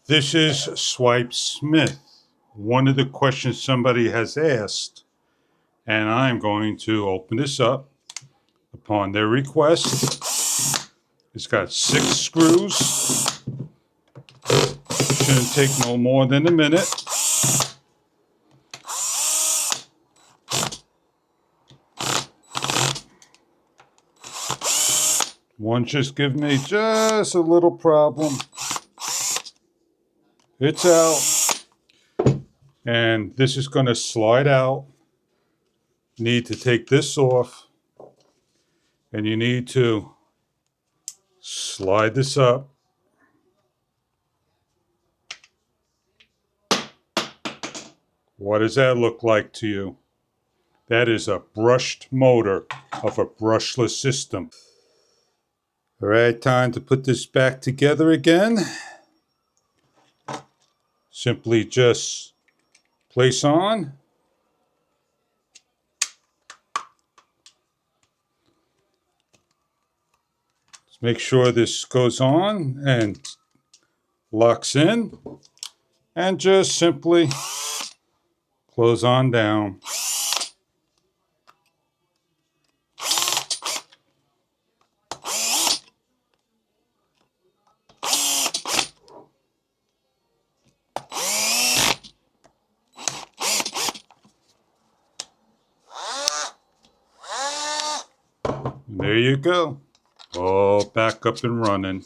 This is Swipe Smith. One of the questions somebody has asked, and I'm going to open this up upon their request. It's got 6 screws. Shouldn't take no more than a minute. One just give me just a little problem. It's out. And this is going to slide out. Need to take this off. And you need to slide this up. What does that look like to you? That is a brushed motor of a brushless system. All right, time to put this back together again. Simply just place on. Let's make sure this goes on and locks in. And just simply close on down. There you go. All back up and running.